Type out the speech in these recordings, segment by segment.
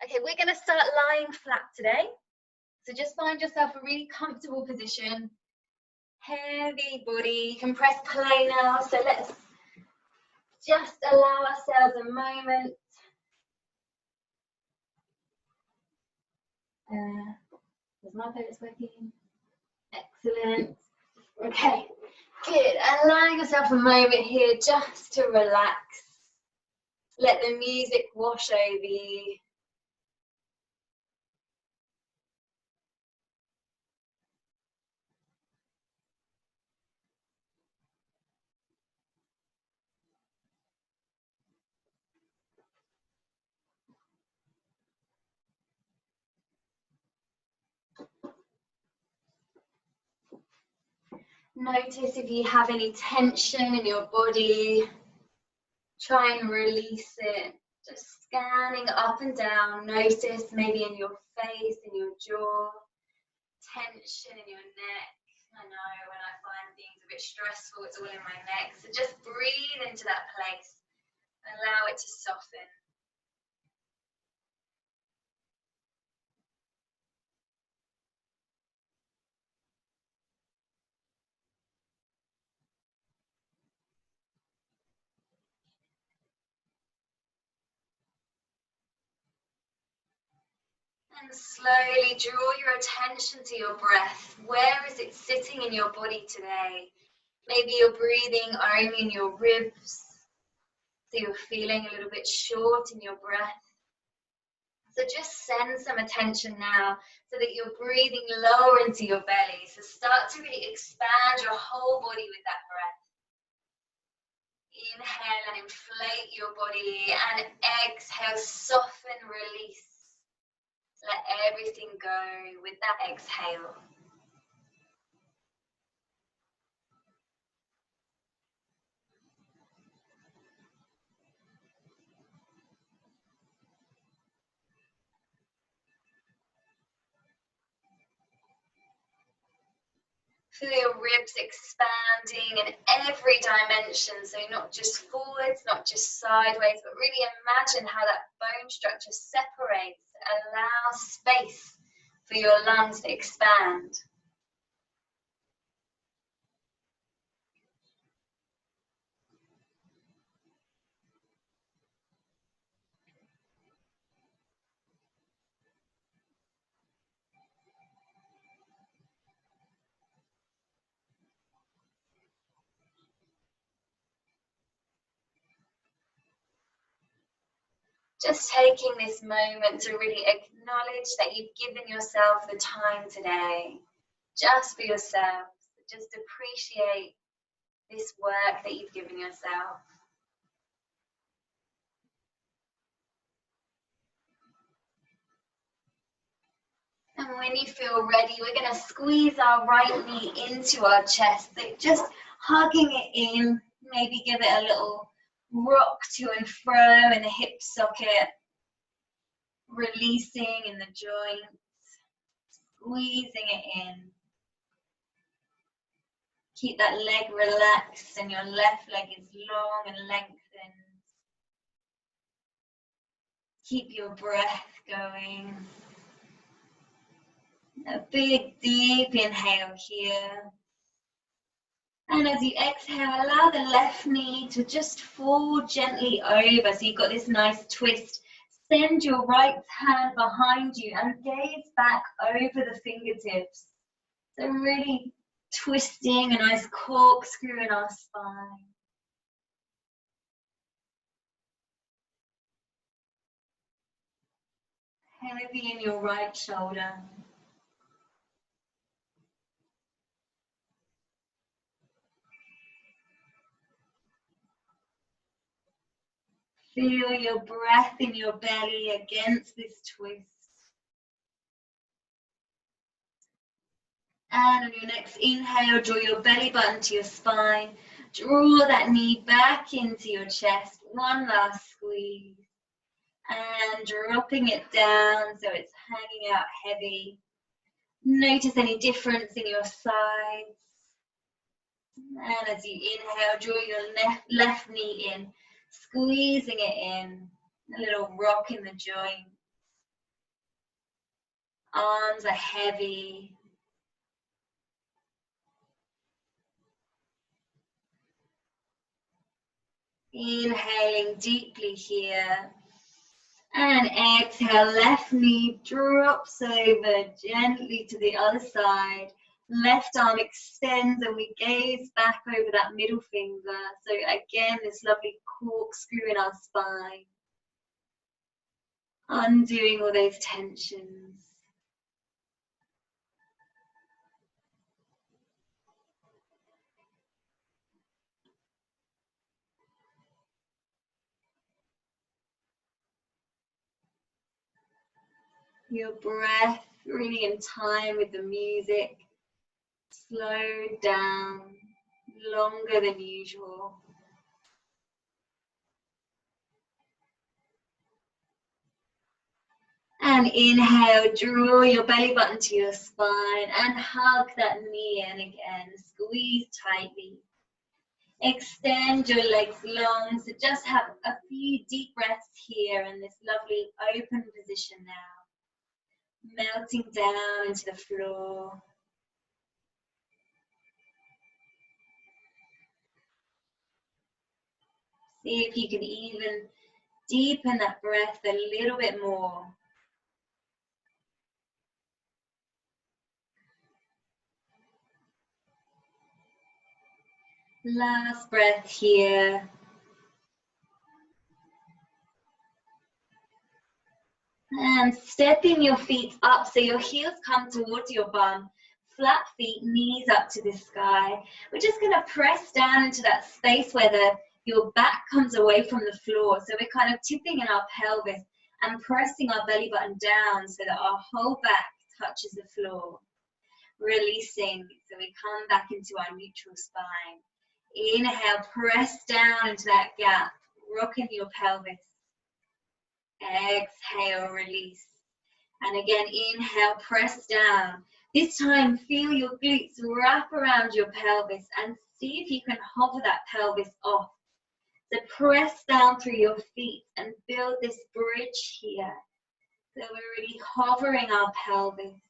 Okay, we're going to start lying flat today. So just find yourself a really comfortable position. Heavy body, you can press play now. So let's just allow ourselves a moment. Is my focus working? Excellent. Okay, good. Allowing yourself a moment here just to relax. Let the music wash over you. Notice if you have any tension in your body. Try and release it. Just scanning up and down. Notice maybe in your face, in your jaw, tension in your neck. I know when I find things a bit stressful, it's all in my neck. So just breathe into that place. Allow it to soften. And slowly draw your attention to your breath. Where is it sitting in your body today? Maybe you're breathing only in your ribs, so you're feeling a little bit short in your breath. So just send some attention now so that you're breathing lower into your belly. So start to really expand your whole body with that breath. Inhale and inflate your body, and exhale, soften, release. Let everything go with that exhale. Feel your ribs expanding in every dimension, so not just forwards, not just sideways, but really imagine how that bone structure separates, allows space for your lungs to expand. Just taking this moment to really acknowledge that you've given yourself the time today, just for yourself. Just appreciate this work that you've given yourself. And when you feel ready, we're going to squeeze our right knee into our chest. So just hugging it in, maybe give it a little rock to and fro in the hip socket, releasing in the joints, squeezing it in. Keep that leg relaxed and your left leg is long and lengthened. Keep your breath going. A big deep inhale here. And as you exhale, allow the left knee to just fall gently over. So you've got this nice twist. Send your right hand behind you and gaze back over the fingertips. So really twisting a nice corkscrew in our spine. Heavy in your right shoulder. Feel your breath in your belly against this twist. And on your next inhale, draw your belly button to your spine. Draw that knee back into your chest. One last squeeze. And dropping it down so it's hanging out heavy. Notice any difference in your sides. And as you inhale, draw your left knee in, squeezing it in. A little rock in the joint. Arms are heavy. Inhaling deeply here. And exhale, left knee drops over gently to the other side. Left arm extends and we gaze back over that middle finger. So again, this lovely corkscrew in our spine. Undoing all those tensions. Your breath really in time with the music. Slow down, longer than usual. And inhale, draw your belly button to your spine and hug that knee in again. Squeeze tightly. Extend your legs long. So just have a few deep breaths here in this lovely open position now. Melting down into the floor. See if you can even deepen that breath a little bit more. Last breath here. And stepping your feet up so your heels come towards your bum. Flat feet, knees up to the sky. We're just going to press down into that space where your back comes away from the floor. So we're kind of tipping in our pelvis and pressing our belly button down so that our whole back touches the floor. Releasing, so we come back into our neutral spine. Inhale, press down into that gap, rocking your pelvis. Exhale, release. And again, inhale, press down. This time, feel your glutes wrap around your pelvis and see if you can hover that pelvis off. So press down through your feet and build this bridge here. So we're really hovering our pelvis.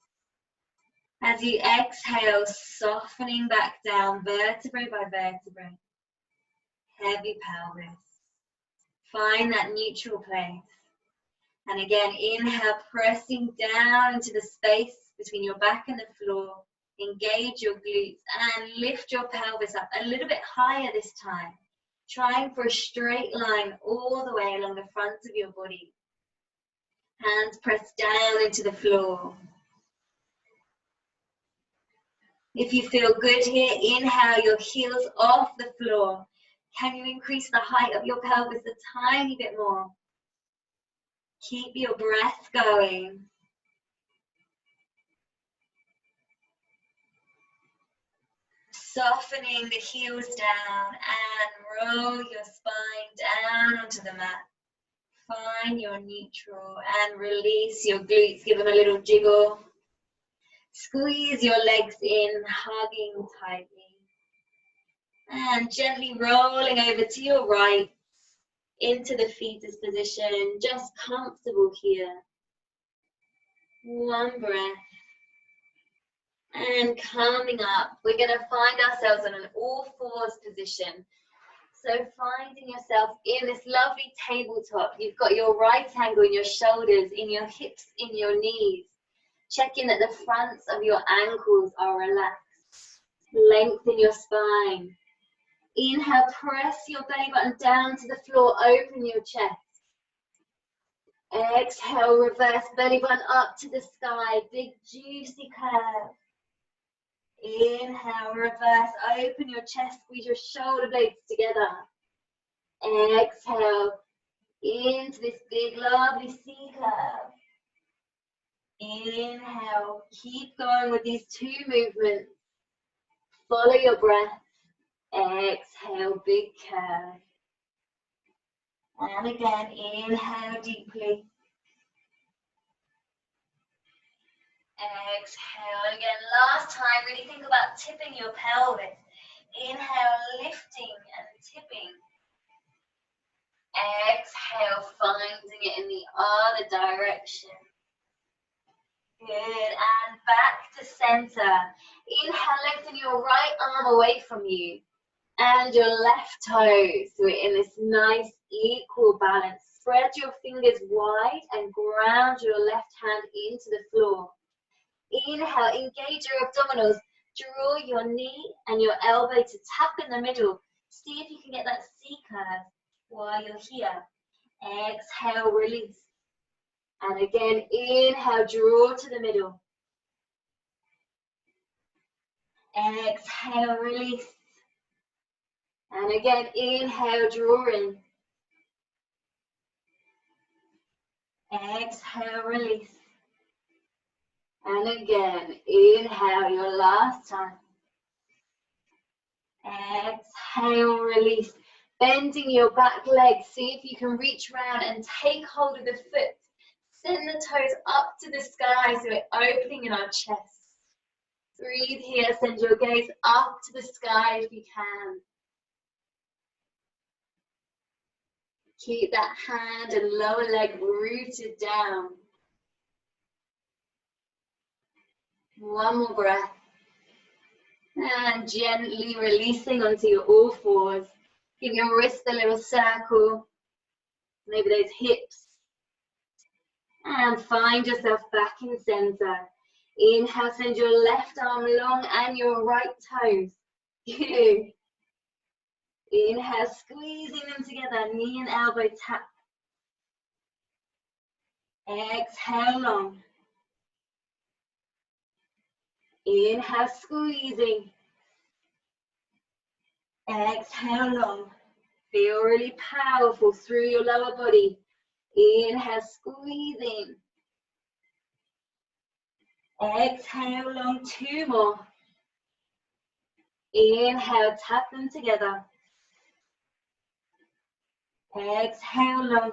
As you exhale, softening back down, vertebrae by vertebrae. Heavy pelvis. Find that neutral place. And again, inhale, pressing down into the space between your back and the floor. Engage your glutes and lift your pelvis up a little bit higher this time. Trying for a straight line all the way along the front of your body. Hands press down into the floor. If you feel good here, inhale your heels off the floor. Can you increase the height of your pelvis a tiny bit more? Keep your breath going. Softening the heels down and roll your spine down onto the mat. Find your neutral and release your glutes. Give them a little jiggle. Squeeze your legs in, hugging tightly. And gently rolling over to your right into the fetus position. Just comfortable here. One breath. And coming up, we're going to find ourselves in an all fours position. So finding yourself in this lovely tabletop. You've got your right angle in your shoulders, in your hips, in your knees. Checking that the fronts of your ankles are relaxed. Lengthen your spine. Inhale, press your belly button down to the floor, open your chest. Exhale, reverse belly button up to the sky, big juicy curve. Inhale, reverse, open your chest, squeeze your shoulder blades together. Exhale, into this big lovely C curve. Inhale, keep going with these two movements. Follow your breath. Exhale, big curve. And again, inhale deeply. Exhale. And again, last time, really think about tipping your pelvis. Inhale, lifting and tipping. Exhale, finding it in the other direction. Good, and back to center. Inhale, lengthen your right arm away from you and your left toes. So we're in this nice equal balance. Spread your fingers wide and ground your left hand into the floor. Inhale, engage your abdominals. Draw your knee and your elbow to tap in the middle. See if you can get that C curve while you're here. Exhale, release. And again, inhale, draw to the middle. Exhale, release. And again, inhale, draw in. Exhale, release. And again, inhale your last time. Exhale, release. Bending your back leg. See if you can reach around and take hold of the foot. Send the toes up to the sky so we're opening in our chest. Breathe here. Send your gaze up to the sky if you can. Keep that hand and lower leg rooted down. One more breath. And gently releasing onto your all fours. Give your wrist a little circle. Maybe those hips. And find yourself back in center. Inhale, send your left arm long and your right toes. Good. Inhale, squeezing them together, knee and elbow tap. Exhale, long. Inhale, squeezing. Exhale, long. Feel really powerful through your lower body. Inhale, squeezing. Exhale, long. Two more. Inhale, tap them together. Exhale, long.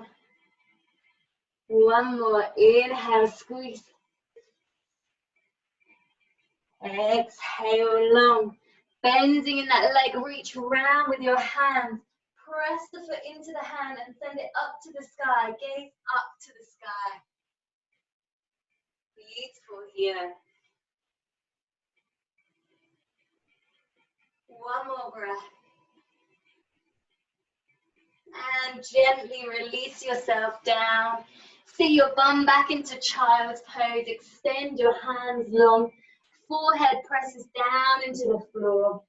One more. Inhale, squeeze. Exhale, long. Bending in that leg, reach round with your hand. Press the foot into the hand and send it up to the sky. Gaze up to the sky. Beautiful here. One more breath. And gently release yourself down. See your bum back into child's pose. Extend your hands long. Forehead presses down into the floor.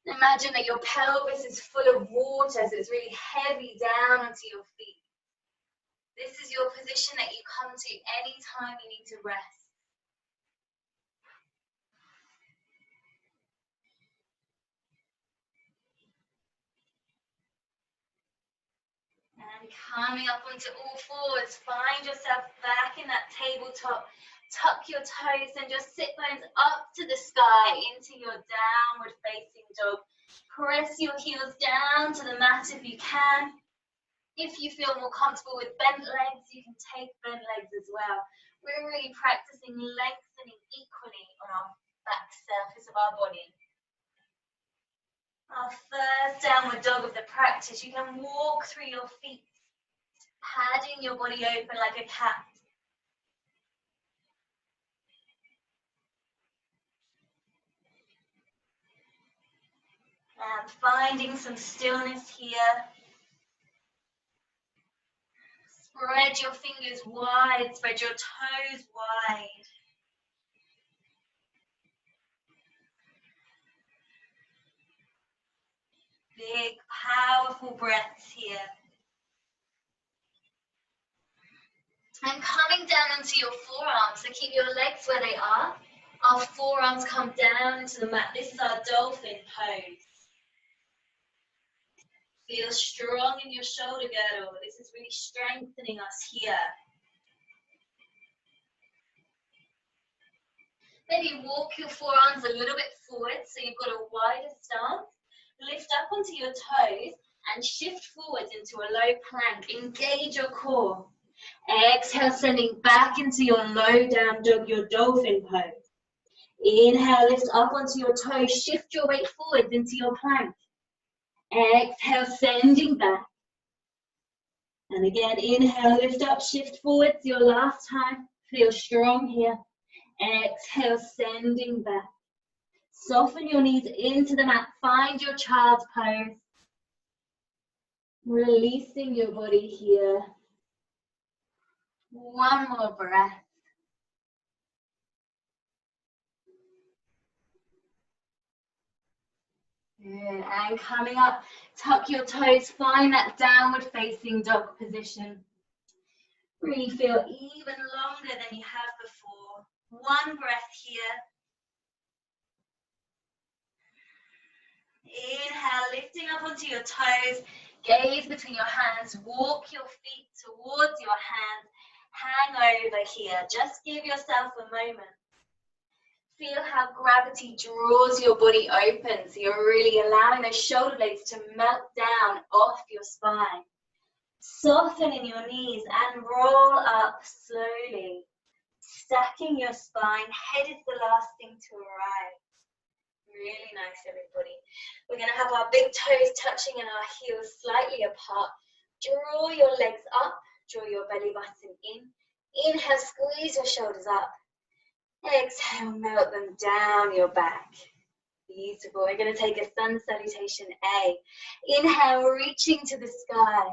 Imagine that your pelvis is full of water, so it's really heavy down onto your feet. This is your position that you come to anytime you need to rest. And coming up onto all fours, find yourself back in that tabletop. Tuck your toes and your sit bones up to the sky into your downward facing dog. Press your heels down to the mat if you can. If you feel more comfortable with bent legs, you can take bent legs as well. We're really practicing lengthening equally on our back surface of our body. Our first downward dog of the practice, you can walk through your feet, padding your body open like a cat. And finding some stillness here. Spread your fingers wide, spread your toes wide. Big, powerful breaths here. And coming down onto your forearms, so keep your legs where they are. Our forearms come down into the mat. This is our dolphin pose. Feel strong in your shoulder girdle. This is really strengthening us here. Maybe walk your forearms a little bit forward so you've got a wider stance. Lift up onto your toes and shift forwards into a low plank. Engage your core. Exhale, sending back into your low down dog, your dolphin pose. Inhale, lift up onto your toes. Shift your weight forwards into your plank. Exhale, sending back. And again, inhale, lift up, shift forwards, your last time. Feel strong here. Exhale, sending back. Soften your knees into the mat. Find your child's pose. Releasing your body here. One more breath. Good. And coming up, tuck your toes. Find that downward facing dog position. Really feel even longer than you have before. One breath here. Inhale, lifting up onto your toes. Gaze between your hands. Walk your feet towards your hands. Hang over here. Just give yourself a moment. Feel how gravity draws your body open. So you're really allowing those shoulder blades to melt down off your spine. Soften in your knees and roll up slowly. Stacking your spine. Head is the last thing to arrive. Really nice, everybody. We're going to have our big toes touching and our heels slightly apart. Draw your legs up. Draw your belly button in. Inhale, squeeze your shoulders up. Exhale, melt them down your back. Beautiful. We're going to take a sun salutation A. Inhale, reaching to the sky.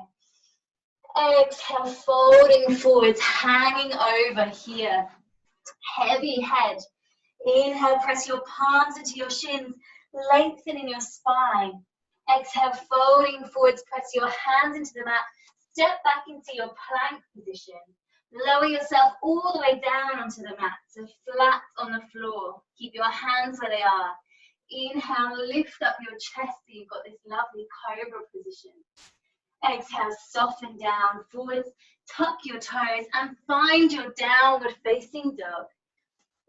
Exhale, folding forwards, hanging over here. Heavy head. Inhale, press your palms into your shins, lengthening your spine. Exhale, folding forwards, press your hands into the mat. Step back into your plank position. Lower yourself all the way down onto the mat, so flat on the floor. Keep your hands where they are. Inhale, lift up your chest so you've got this lovely cobra position. Exhale, soften down, forwards, tuck your toes and find your downward facing dog.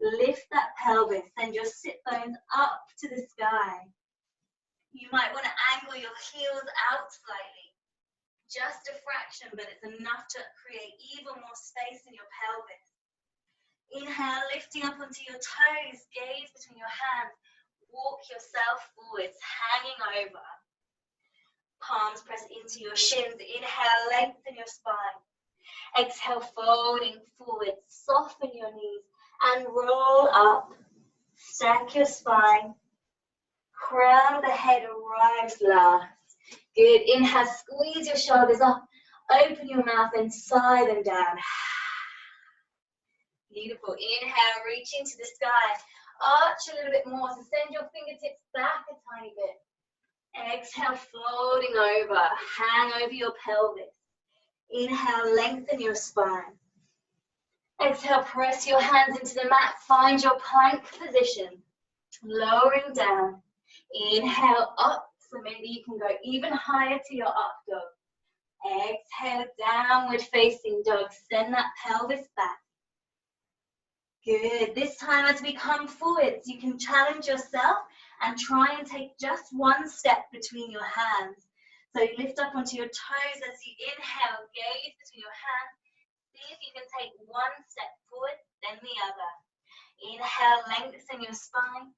Lift that pelvis, send your sit bones up to the sky. You might want to angle your heels out slightly. Just a fraction, but it's enough to create even more space in your pelvis. Inhale, lifting up onto your toes, gaze between your hands. Walk yourself forwards, hanging over. Palms press into your shins. Inhale, lengthen your spine. Exhale, folding forward, soften your knees and roll up. Stack your spine. Crown of the head arrives last. Good. Inhale, squeeze your shoulders up. Open your mouth and sigh them down. Beautiful. Inhale, reaching to the sky. Arch a little bit more. So send your fingertips back a tiny bit. Exhale, folding over. Hang over your pelvis. Inhale, lengthen your spine. Exhale, press your hands into the mat. Find your plank position. Lowering down. Inhale, up. So maybe you can go even higher to your up dog. Exhale, downward facing dog. Send that pelvis back. Good. This time as we come forwards, you can challenge yourself and try and take just one step between your hands. So you lift up onto your toes as you inhale, gaze between your hands. See if you can take one step forward, then the other. Inhale, lengthen your spine.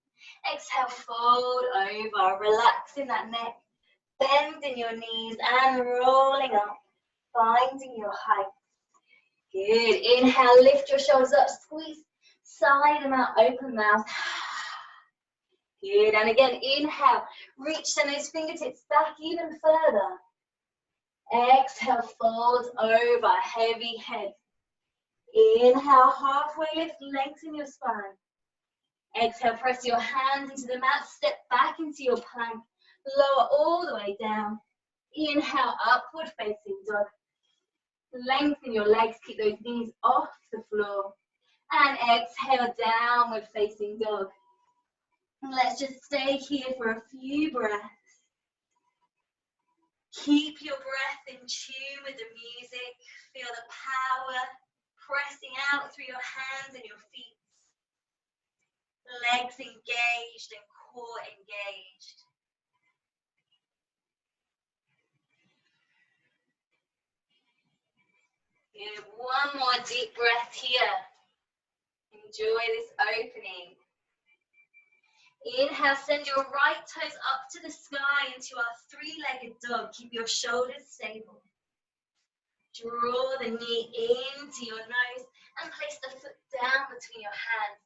Exhale, fold over, relaxing that neck, bending your knees and rolling up, finding your height. Good. Inhale, lift your shoulders up, squeeze, side them out, open mouth. Good. And again, inhale, reach send those fingertips back even further. Exhale, fold over, heavy head. Inhale, halfway lift, lengthen your spine. Exhale, press your hands into the mat, step back into your plank, lower all the way down. Inhale, upward facing dog. Lengthen your legs, keep those knees off the floor. And exhale, downward facing dog. And let's just stay here for a few breaths. Keep your breath in tune with the music. Feel the power pressing out through your hands and your feet. Legs engaged and core engaged. Good. One more deep breath here. Enjoy this opening. Inhale, send your right toes up to the sky into our three-legged dog. Keep your shoulders stable. Draw the knee into your nose and place the foot down between your hands.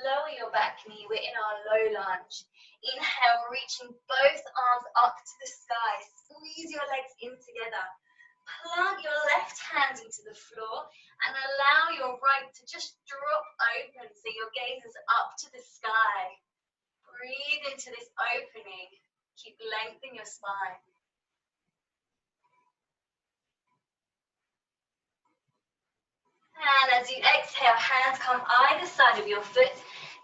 Lower your back knee, we're in our low lunge. Inhale, reaching both arms up to the sky. Squeeze your legs in together. Plant your left hand into the floor and allow your right to just drop open so your gaze is up to the sky. Breathe into this opening. Keep lengthening your spine. And as you exhale, hands come either side of your foot.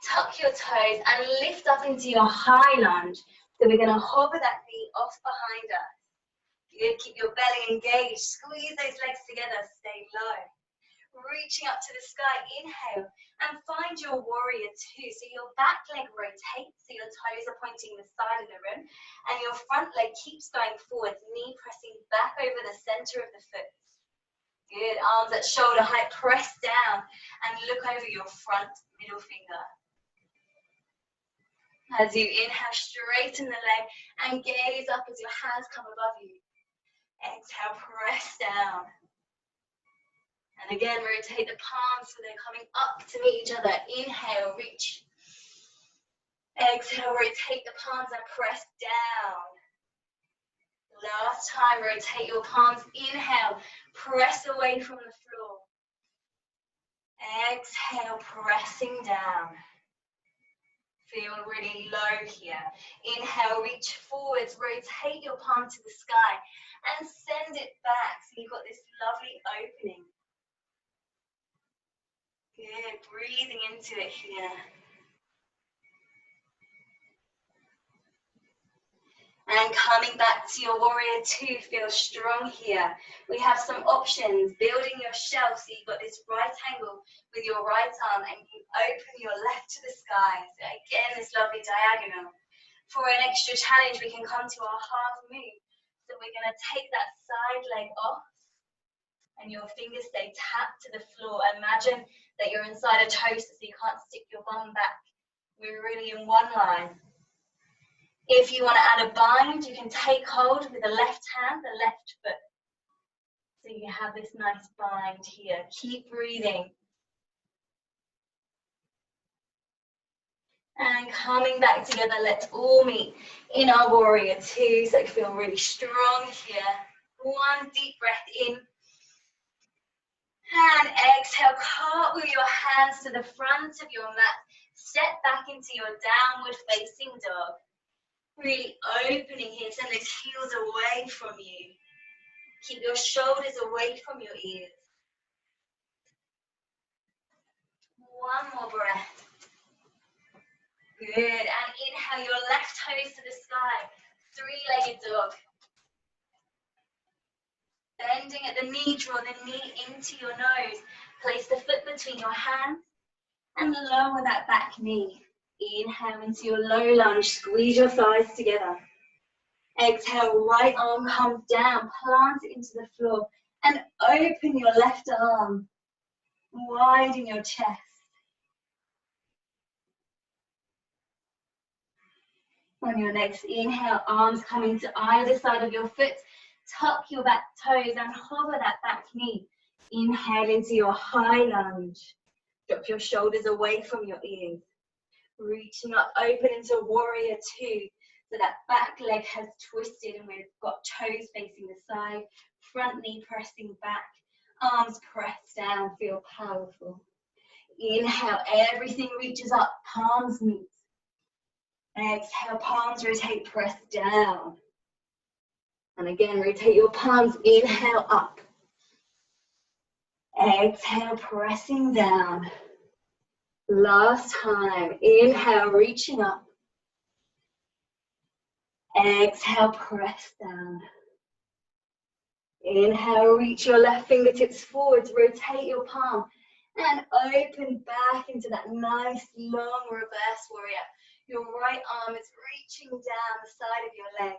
Tuck your toes and lift up into your high lunge. So we're going to hover that knee off behind us. Good, keep your belly engaged. Squeeze those legs together, stay low. Reaching up to the sky, inhale and find your warrior two. So your back leg rotates, so your toes are pointing the side of the room, and your front leg keeps going forward, knee pressing back over the center of the foot. Good, arms at shoulder height, press down and look over your front middle finger. As you inhale, straighten the leg and gaze up as your hands come above you. Exhale, press down. And again, rotate the palms so they're coming up to meet each other. Inhale, reach. Exhale, rotate the palms and press down. Last time, rotate your palms. Inhale, press away from the floor. Exhale, pressing down. Feel really low here. Inhale, reach forwards, rotate your palm to the sky and send it back so you've got this lovely opening. Good, breathing into it here. And coming back to your warrior two, feel strong here. We have some options, building your shelf so you've got this right angle with your right arm and you open your left to the sky. So again, this lovely diagonal. For an extra challenge, we can come to our half moon. So we're going to take that side leg off and your fingers stay tapped to the floor. Imagine that you're inside a toaster so you can't stick your bum back. We're really in one line. If you want to add a bind, you can take hold with the left hand, the left foot. So you have this nice bind here. Keep breathing. And coming back together, let's all meet in our warrior two. So feel really strong here. One deep breath in. And exhale, cartwheel your hands to the front of your mat. Step back into your downward facing dog. Really opening here, send those heels away from you. Keep your shoulders away from your ears. One more breath. Good, and inhale your left toes to the sky. Three-legged dog. Bending at the knee, draw the knee into your nose. Place the foot between your hands and lower that back knee. Inhale into your low lunge, squeeze your thighs together. Exhale, right arm comes down, plant it into the floor and open your left arm, widen your chest. On your next inhale, arms coming to either side of your foot, tuck your back toes and hover that back knee. Inhale into your high lunge. Drop your shoulders away from your ears. Reaching up, open into warrior two. So that back leg has twisted and we've got toes facing the side, front knee pressing back, arms pressed down, feel powerful. Inhale, everything reaches up, palms meet. Exhale, palms rotate, press down. And again, rotate your palms, inhale up. Exhale, pressing down. Last time, inhale, reaching up. Exhale, press down. Inhale, reach your left fingertips forwards, rotate your palm, and open back into that nice long reverse warrior. Your right arm is reaching down the side of your leg.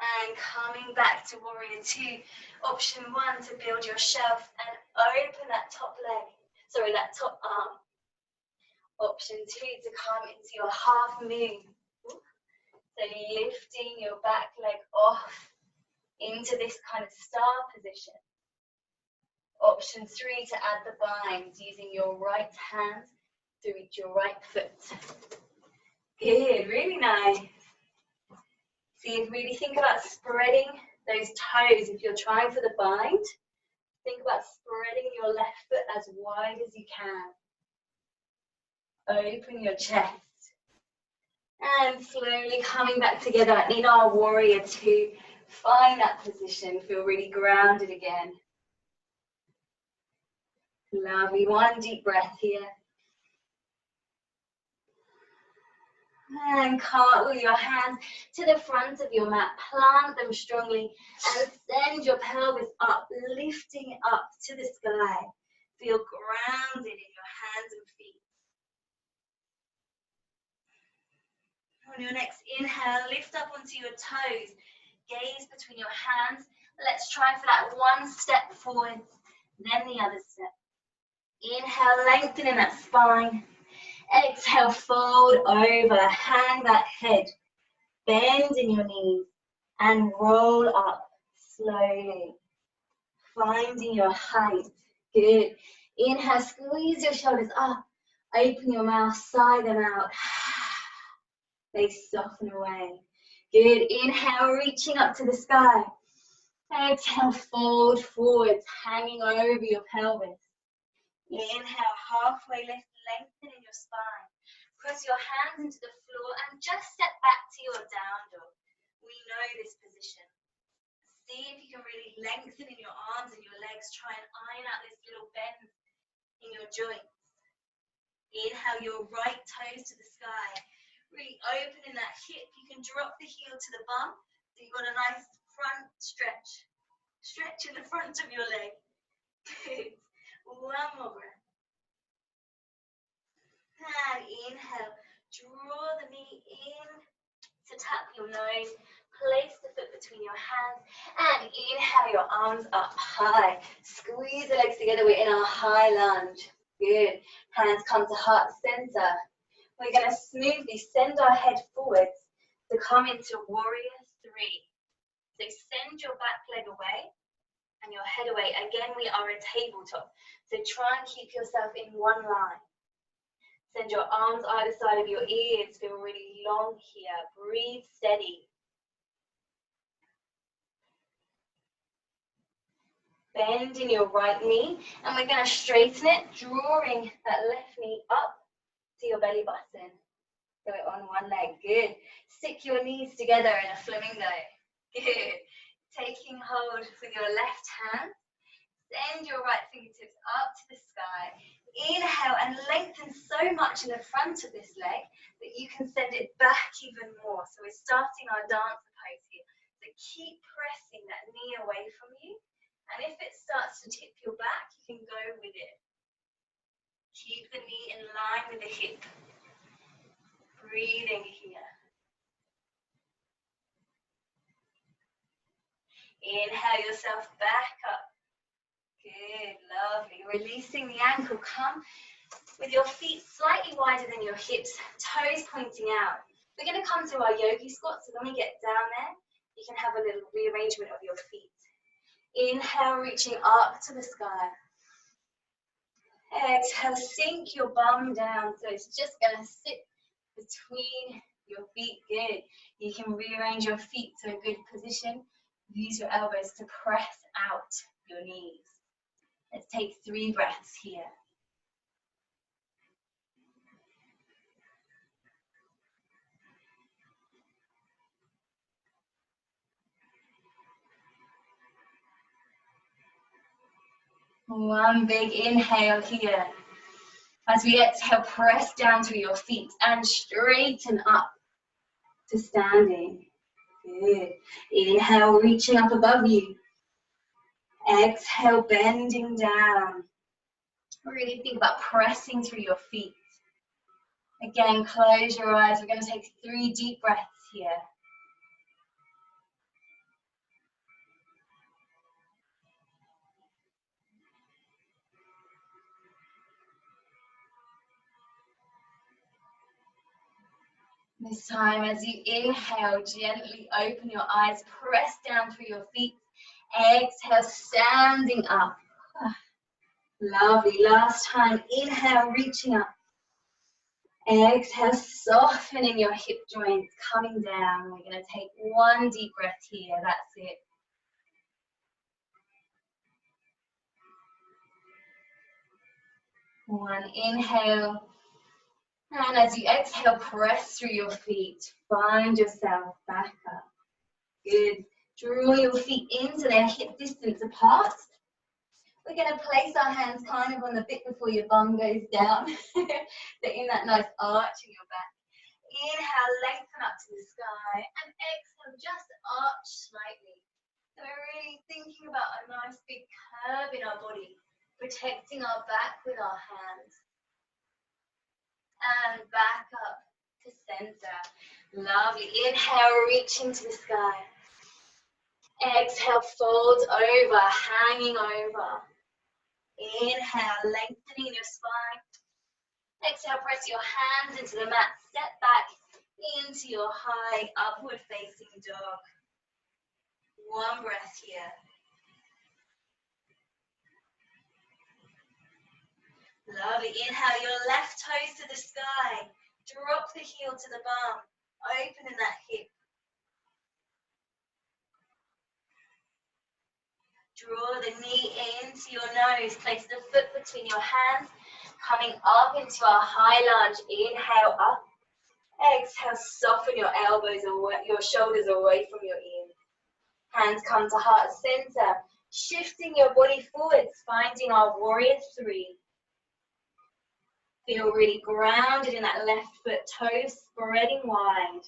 And coming back to warrior two, option one to build your shelf and open that top leg, that top arm. Option two to come into your half moon. So lifting your back leg off into this kind of star position. Option 3 to add the bind, using your right hand to reach your right foot. Good, really nice. See, really think about spreading those toes. If you're trying for the bind, think about spreading your left foot as wide as you can. Open your chest. And slowly coming back together in our warrior 2. Find that position, feel really grounded again. Lovely, one deep breath here. And cartwheel your hands to the front of your mat, plant them strongly and send your pelvis up, lifting it up to the sky. Feel grounded in your hands and feet. On your next inhale, lift up onto your toes, gaze between your hands. Let's try for that one step forward, then the other step. Inhale, lengthening that spine. Exhale, fold over, hang that head, bend in your knees and roll up slowly, finding your height. Good. Inhale, squeeze your shoulders up, open your mouth, sigh them out. They soften away. Good. Inhale, reaching up to the sky. Exhale, fold forwards, hanging over your pelvis. Inhale, halfway lift, lengthening your spine. Press your hands into the floor and just step back to your down dog. We know this position. See if you can really lengthen in your arms and your legs. Try and iron out this little bend in your joints. Inhale your right toes to the sky. Really opening that hip. You can drop the heel to the bum. So you've got a nice front stretch. Stretch in the front of your leg. Good. One more breath. And inhale, draw the knee in to tap your nose, place the foot between your hands, and inhale your arms up high. Squeeze the legs together, we're in our high lunge. Good. Hands come to heart center. We're going to smoothly send our head forwards to come into warrior 3. So send your back leg away and your head away. Again, we are a tabletop. So try and keep yourself in one line. Send your arms either side of your ears. Feel really long here. Breathe steady. Bend in your right knee. And we're going to straighten it, drawing that left knee up to your belly button. Do it on one leg. Good. Stick your knees together in a flamingo. Good. Taking hold with your left hand. Send your right fingertips up to the sky. Inhale and lengthen so much in the front of this leg that you can send it back even more. So we're starting our dancer pose here. So keep pressing that knee away from you. And if it starts to tip your back, you can go with it. Keep the knee in line with the hip. Breathing here. Inhale yourself back up. Good, lovely. Releasing the ankle. Come with your feet slightly wider than your hips, toes pointing out. We're going to come to our yogi squat, so when we get down there, you can have a little rearrangement of your feet. Inhale, reaching up to the sky. Exhale, sink your bum down, so it's just going to sit between your feet. Good. You can rearrange your feet to a good position. Use your elbows to press out your knees. Let's take 3 breaths here. One big inhale here. As we exhale, press down through your feet and straighten up to standing. Good. Inhale, reaching up above you. Exhale, bending down. Really think about pressing through your feet. Again, close your eyes. We're going to take 3 deep breaths here. This time, as you inhale, gently open your eyes, press down through your feet. Exhale, standing up. Lovely. Last time, inhale, reaching up. Exhale, softening your hip joints, coming down. We're going to take one deep breath here. That's it. One inhale. And as you exhale, press through your feet. Find yourself back up. Good. Draw your feet into their hip distance apart. We're going to place our hands kind of on the bit before your bum goes down. So in that nice arch in your back. Inhale, lengthen up to the sky. And exhale, just arch slightly. So we're really thinking about a nice big curve in our body. Protecting our back with our hands. And back up to center. Lovely. Inhale, reach into the sky. Exhale, fold over, hanging over. Inhale, lengthening your spine. Exhale, press your hands into the mat. Step back into your high upward facing dog. One breath here. Lovely. Inhale, your left toes to the sky. Drop the heel to the bum. Opening that hip. Draw the knee into your nose. Place the foot between your hands. Coming up into our high lunge. Inhale up. Exhale, soften your elbows away, your shoulders away from your ears. Hands come to heart center. Shifting your body forwards, finding our warrior three. Feel really grounded in that left foot, toes spreading wide.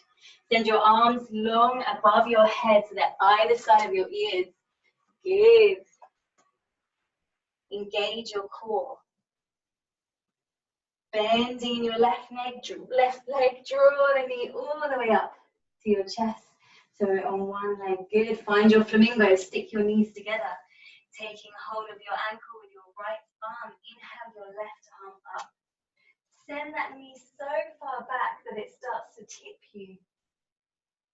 Send your arms long above your head so that either side of your ears. Good. Engage your core. Bending your left leg, draw the knee all the way up to your chest. So on one leg, good. Find your flamingo, stick your knees together. Taking hold of your ankle with your right arm. Inhale your left arm up. Send that knee so far back that it starts to tip you.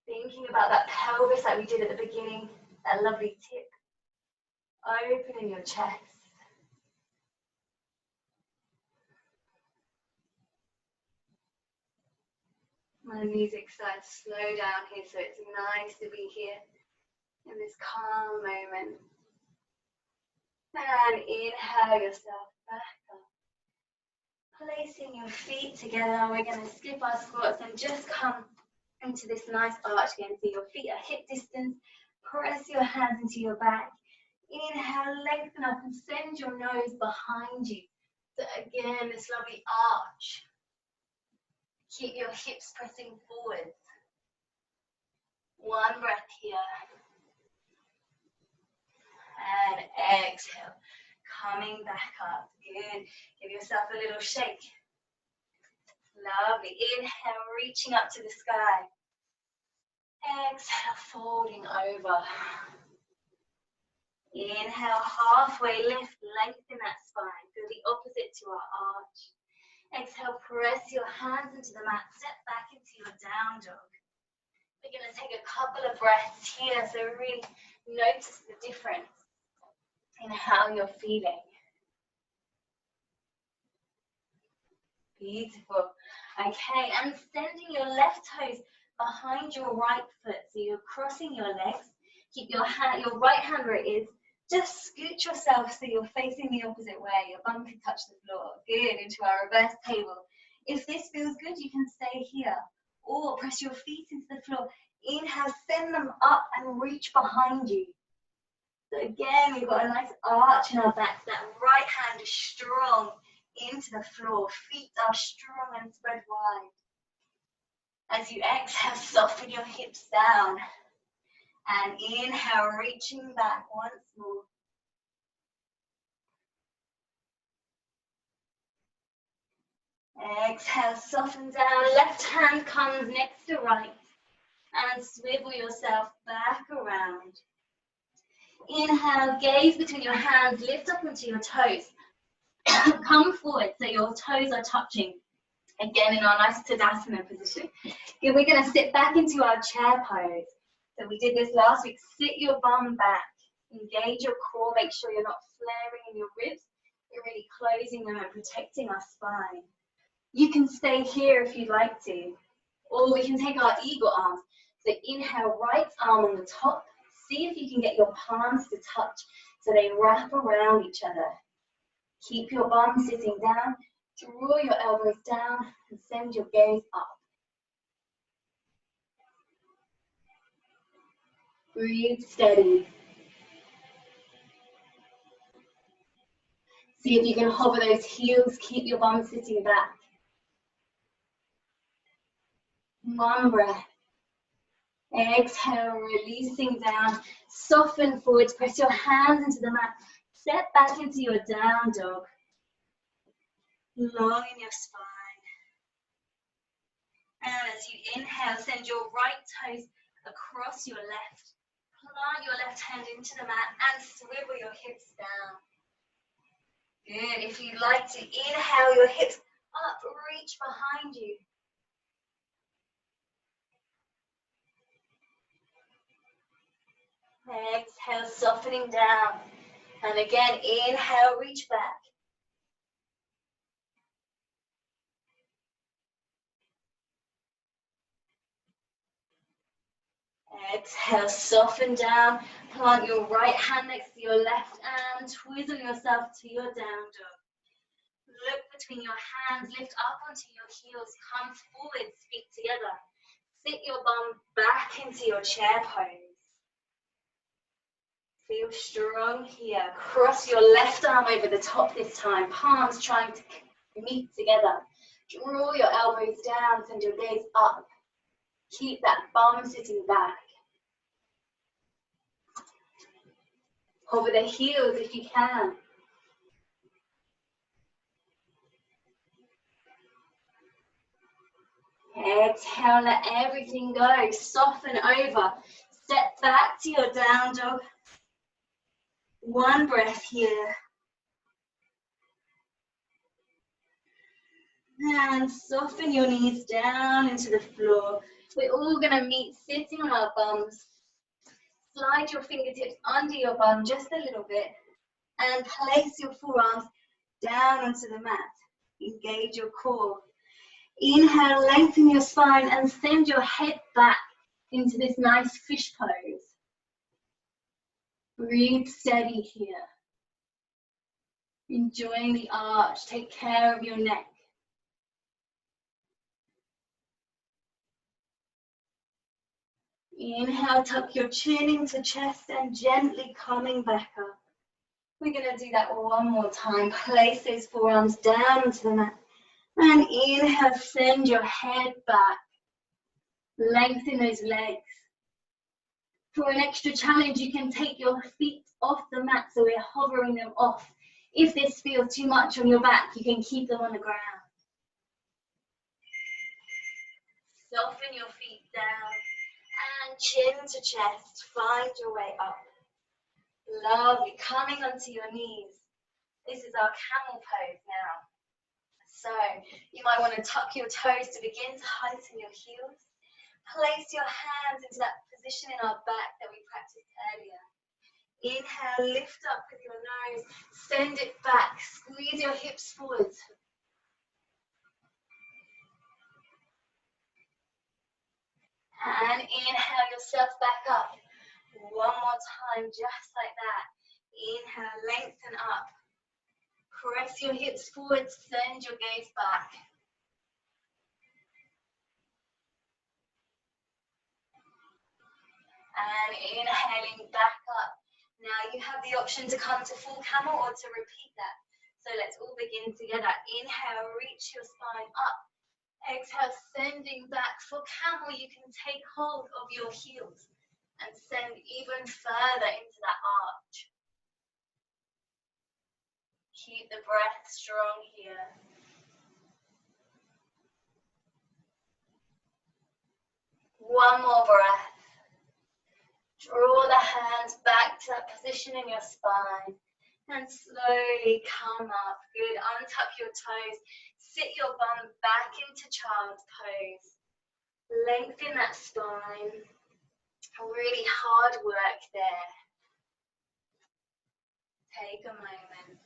Thinking about that pelvis like we did at the beginning, that lovely tip. Opening your chest. My music starts to slow down here, so it's nice to be here in this calm moment. And inhale yourself back up. Placing your feet together, we're going to skip our squats and just come into this nice arch again. So your feet are hip distance. Press your hands into your back. Inhale, lengthen up and send your nose behind you. So again, this lovely arch. Keep your hips pressing forwards. One breath here. And exhale. Coming back up. Good. Give yourself a little shake. Lovely. Inhale, reaching up to the sky. Exhale, folding over. Inhale, halfway lift, lengthen that spine. Go the opposite to our arch. Exhale, press your hands into the mat. Step back into your down dog. We're going to take a couple of breaths here, so really notice the difference in how you're feeling. Beautiful. Okay, and sending your left toes behind your right foot, so you're crossing your legs. Keep your right hand where it is. Just scoot yourself so you're facing the opposite way. Your bum can touch the floor. Good, into our reverse table. If this feels good, you can stay here. Or press your feet into the floor. Inhale, send them up and reach behind you. So again, we've got a nice arch in our back. That right hand is strong into the floor. Feet are strong and spread wide. As you exhale, soften your hips down. And inhale, reaching back once more. Exhale, soften down. Left hand comes next to right. And swivel yourself back around. Inhale, gaze between your hands. Lift up onto your toes. Come forward so your toes are touching. Again, in our nice Tadasana position. Good, we're going to sit back into our chair pose. So we did this last week. Sit your bum back. Engage your core. Make sure you're not flaring in your ribs. You're really closing them and protecting our spine. You can stay here if you'd like to. Or we can take our eagle arms. So inhale, right arm on the top. See if you can get your palms to touch so they wrap around each other. Keep your bum sitting down. Draw your elbows down and send your gaze up. Breathe steady. See if you can hover those heels. Keep your bum sitting back. One breath. Exhale, releasing down. Soften forwards. Press your hands into the mat. Step back into your down dog. Long in your spine. And as you inhale, send your right toes across your left. Plant your left hand into the mat and swivel your hips down. Good. If you'd like to inhale your hips up, reach behind you. Exhale, softening down. And again, inhale, reach back. Exhale, soften down. Plant your right hand next to your left and twizzle yourself to your down dog. Look between your hands, lift up onto your heels, come forward, feet together. Sit your bum back into your chair pose. Feel strong here. Cross your left arm over the top this time, palms trying to meet together. Draw your elbows down, send your gaze up. Keep that bum sitting back. Hover the heels if you can. Exhale, let everything go. Soften over. Step back to your down dog. One breath here. And soften your knees down into the floor. We're all going to meet sitting on our bums. Slide your fingertips under your bum just a little bit. And place your forearms down onto the mat. Engage your core. Inhale, lengthen your spine and send your head back into this nice fish pose. Breathe steady here. Enjoying the arch. Take care of your neck. Inhale, tuck your chin into chest and gently coming back up. We're going to do that one more time. Place those forearms down onto the mat. And inhale, send your head back. Lengthen those legs. For an extra challenge, you can take your feet off the mat so we're hovering them off. If this feels too much on your back, you can keep them on the ground. Soften your feet down and chin to chest. Find your way up. Lovely. Coming onto your knees. This is our camel pose now. So you might want to tuck your toes to begin to heighten your heels. Place your hands into that position in our back that we practiced earlier. Inhale, lift up with your nose, send it back, squeeze your hips forwards. And inhale yourself back up. One more time, just like that. Inhale, lengthen up. Press your hips forward, send your gaze back. And inhaling back up. Now you have the option to come to full camel or to repeat that. So let's all begin together. Inhale, reach your spine up. Exhale, sending back. For camel, you can take hold of your heels and send even further into that arch. Keep the breath strong here. One more breath. Draw the hands back to that position in your spine. And slowly come up. Good. Untuck your toes. Sit your bum back into child's pose. Lengthen that spine. Really hard work there. Take a moment.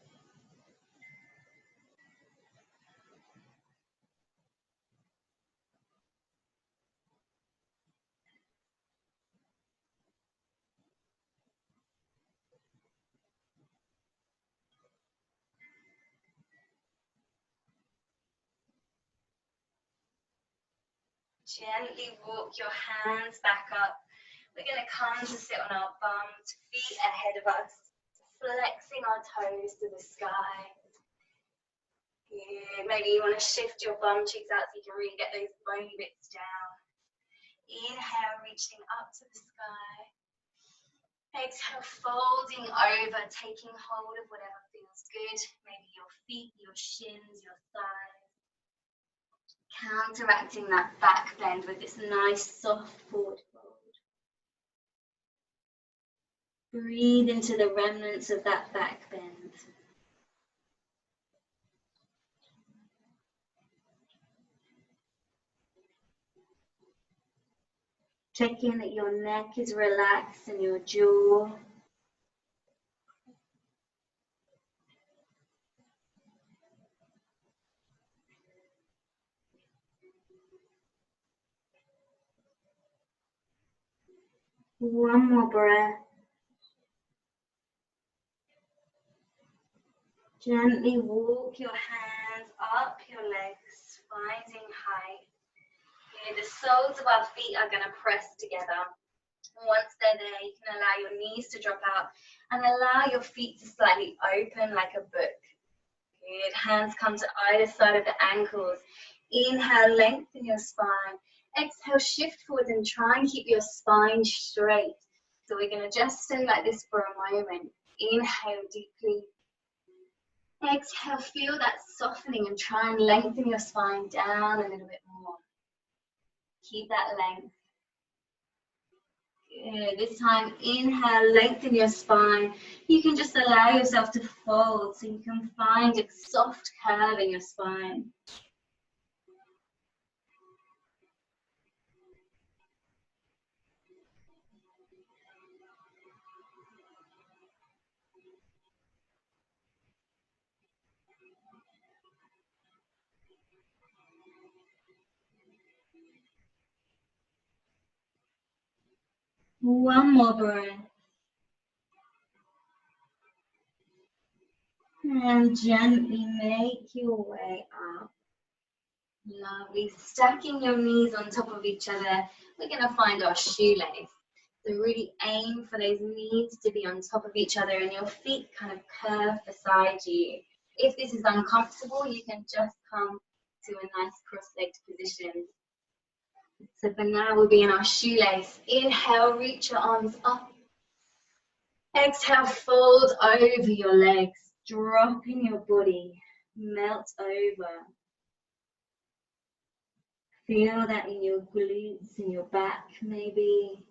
Gently walk your hands back up. We're going to come to sit on our bums, feet ahead of us, flexing our toes to the sky. Good. Maybe you want to shift your bum cheeks out so you can really get those bony bits down. Inhale, reaching up to the sky. Exhale, folding over, taking hold of whatever feels good. Maybe your feet, your shins, your thighs. Counteracting that back bend with this nice soft forward fold. Breathe into the remnants of that back bend. Check in that your neck is relaxed and your jaw. One more breath. Gently walk your hands up your legs, finding height. Here, the soles of our feet are going to press together. Once they're there, you can allow your knees to drop out and allow your feet to slightly open like a book. Good. Hands come to either side of the ankles. Inhale, lengthen your spine. Exhale, shift forward and try and keep your spine straight. So we're going to just stay like this for a moment. Inhale deeply. Exhale, feel that softening and try and lengthen your spine down a little bit more. Keep that length. Good. This time, inhale, lengthen your spine. You can just allow yourself to fold so you can find a soft curve in your spine. One more breath. And gently make your way up. Lovely. Stacking your knees on top of each other, we're going to find our shoelace. So really aim for those knees to be on top of each other and your feet kind of curve beside you. If this is uncomfortable, you can just come to a nice cross-legged position. So for now, we'll be in our shoelace. Inhale, reach your arms up. Exhale, fold over your legs, dropping your body, melt over. Feel that in your glutes, in your back maybe.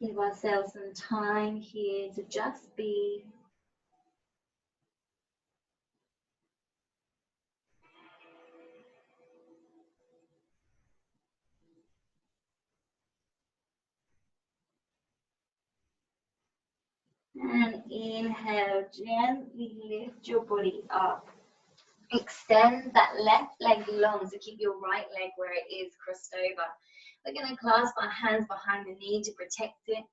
Give ourselves some time here to just be. And inhale, gently lift your body up. Extend that left leg long, so keep your right leg where it is crossed over. We're going to clasp our hands behind the knee to protect it.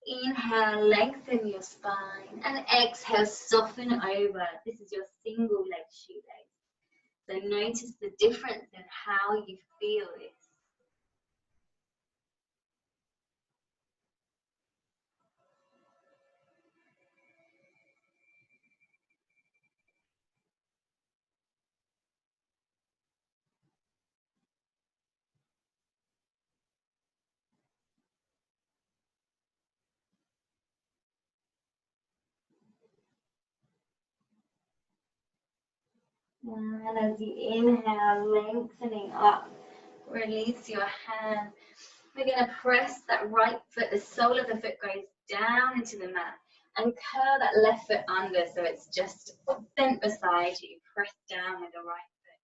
Inhale, lengthen your spine, and exhale, soften over. This is your single leg shoelace. So notice the difference in how you feel it. And as you inhale, lengthening up, release your hand. We're going to press that right foot, the sole of the foot goes down into the mat, and curl that left foot under so it's just bent beside you. Press down with the right foot.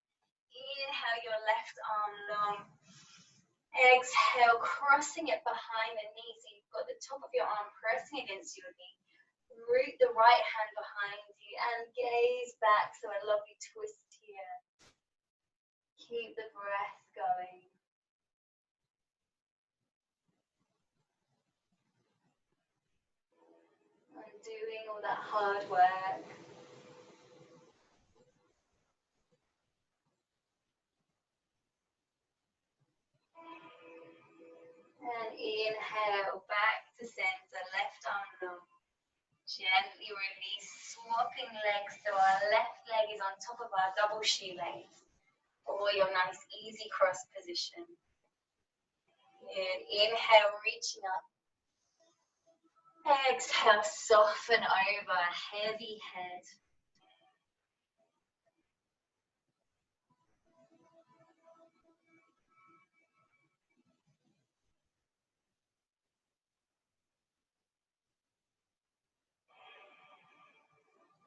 Inhale your left arm long. Exhale, crossing it behind the knee so you've got the top of your arm pressing against your knee. Root the right hand behind you and gaze back, so a lovely twist here. Keep the breath going. And doing all that hard work. And inhale, back to center, left arm long. Gently release, swapping legs so our left leg is on top of our double shoelace, or your nice easy cross position. Good. Inhale, reaching up. Exhale, soften over, heavy head.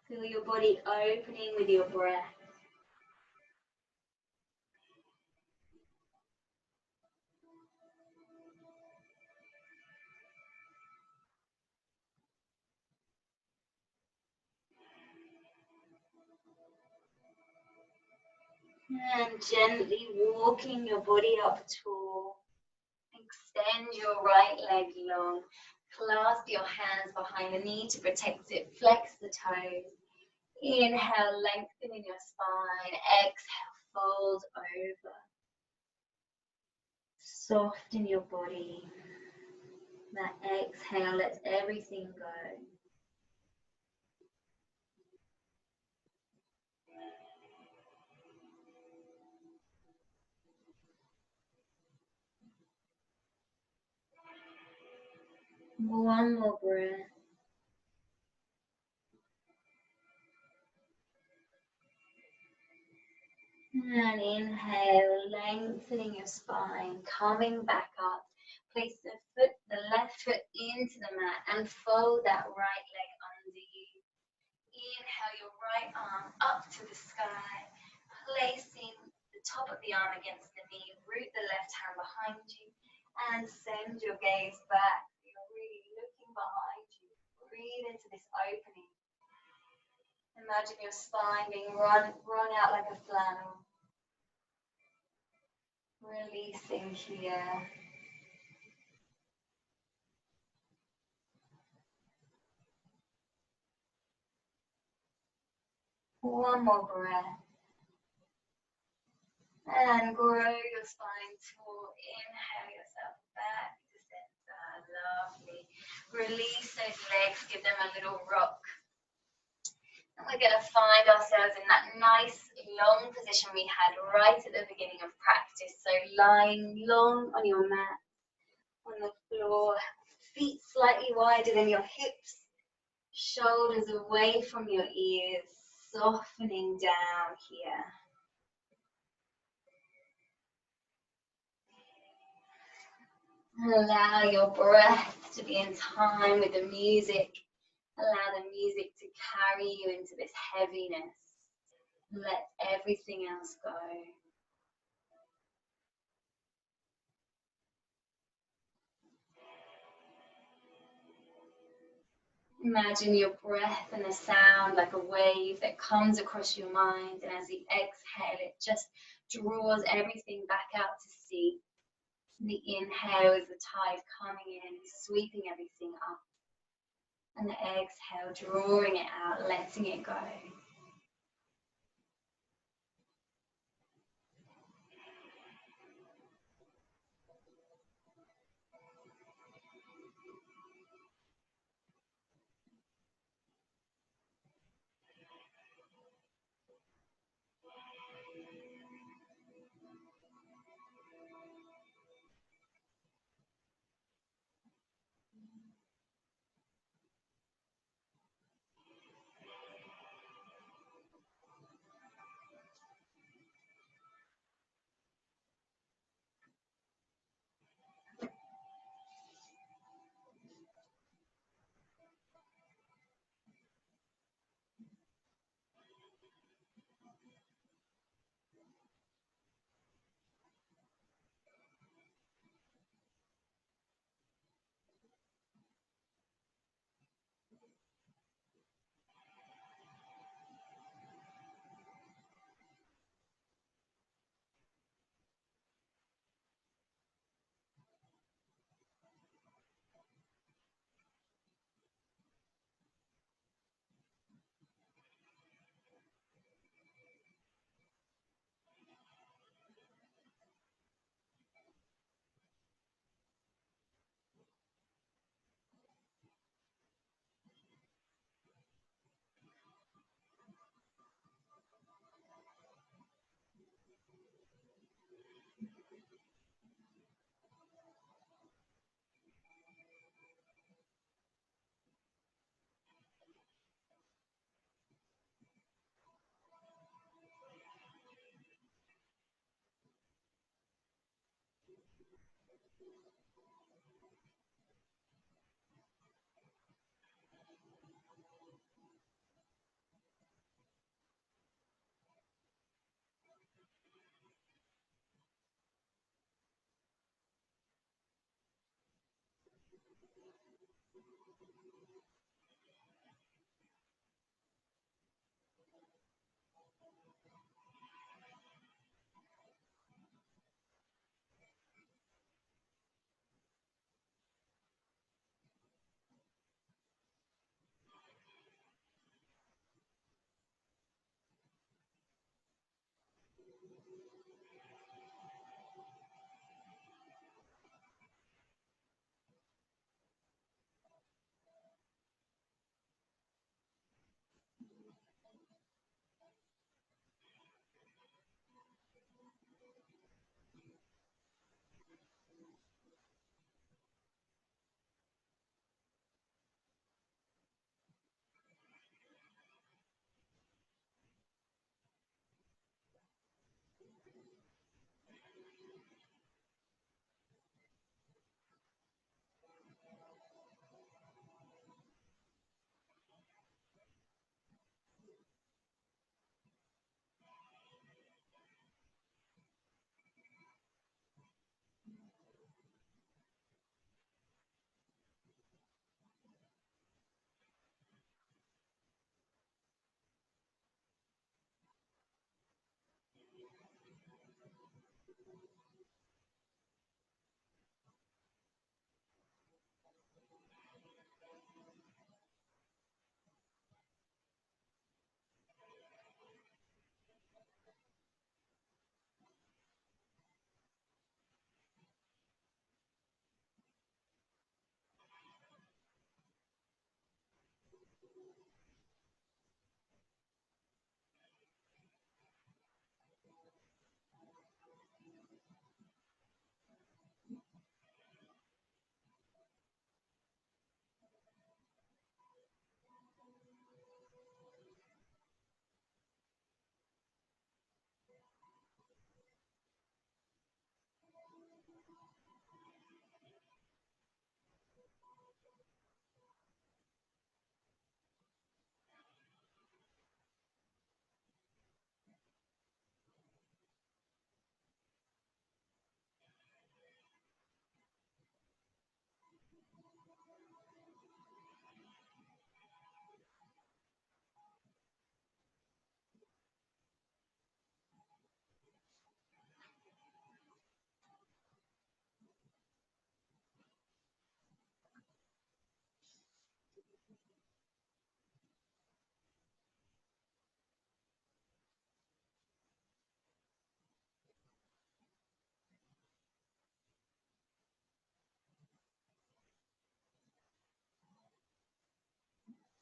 Feel your body opening with your breath. And gently walking your body up tall. Extend your right leg long. Clasp your hands behind the knee to protect it. Flex the toes. Inhale, lengthening your spine. Exhale, fold over. Soften your body. That exhale lets everything go. One more breath. And inhale, lengthening your spine, coming back up. Place the left foot into the mat and fold that right leg under you. Inhale your right arm up to the sky, placing the top of the arm against the knee. Root the left hand behind you and send your gaze back. You're really looking behind you. Breathe into this opening. Imagine your spine being wrung out like a flannel. Releasing here. One more breath. And grow your spine tall. Inhale yourself back to center. Lovely. Release those legs. Give them a little rock. And we're going to find ourselves in that nice long position we had right at the beginning of practice. So lying long on your mat, on the floor, feet slightly wider than your hips, shoulders away from your ears, softening down here. Allow your breath to be in time with the music. Allow the music to carry you into this heaviness. Let everything else go. Imagine your breath and the sound like a wave that comes across your mind, and as you exhale, it just draws everything back out to sea. The inhale is the tide coming in, sweeping everything up. And the exhale, drawing it out, letting it go.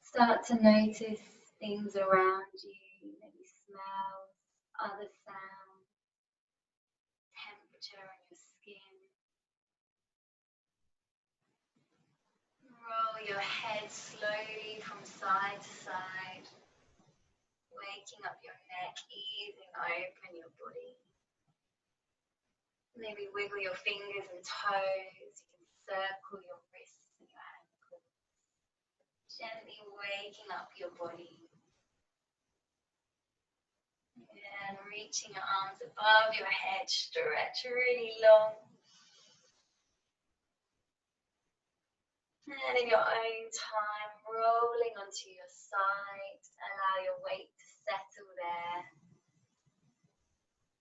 Start to notice things around you, maybe smells, other sounds, temperature on your skin. Roll your head slowly from side to side, waking up your neck, easing open your body. Maybe wiggle your fingers and toes. You can circle your wrists and your ankles. Gently waking up your body. And reaching your arms above your head, stretch really long. And in your own time, rolling onto your side, allow your weight to settle there.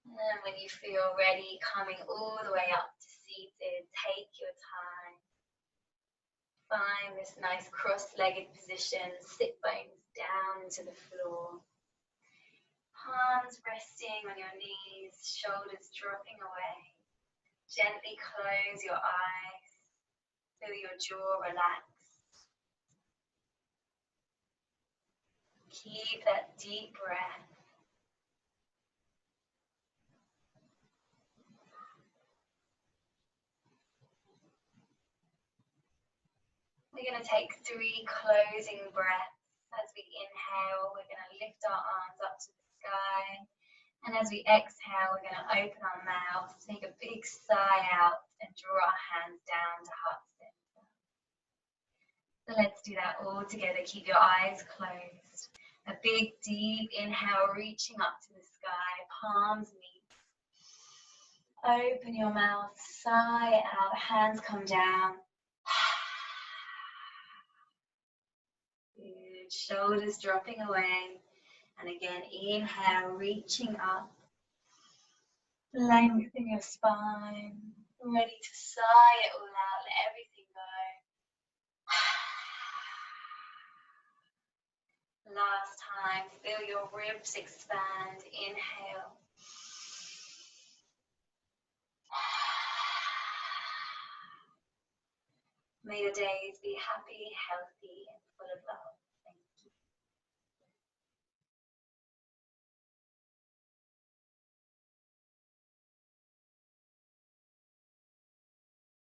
And when you feel ready, coming all the way up to seated, take your time. Find this nice cross-legged position, sit bones down into the floor. Palms resting on your knees, shoulders dropping away. Gently close your eyes, feel your jaw relax. Keep that deep breath. We're going to take 3 closing breaths. As we inhale, we're going to lift our arms up to the sky. And as we exhale, we're going to open our mouth, take a big sigh out, and draw our hands down to heart center. So let's do that all together. Keep your eyes closed. A big, deep inhale, reaching up to the sky, palms meet. Open your mouth, sigh out, hands come down. Good, shoulders dropping away. And again, inhale, reaching up. Lengthen your spine. Ready to sigh it all out, let everything go. Last time, feel your ribs expand. Inhale. May your days be happy, healthy, and full of love.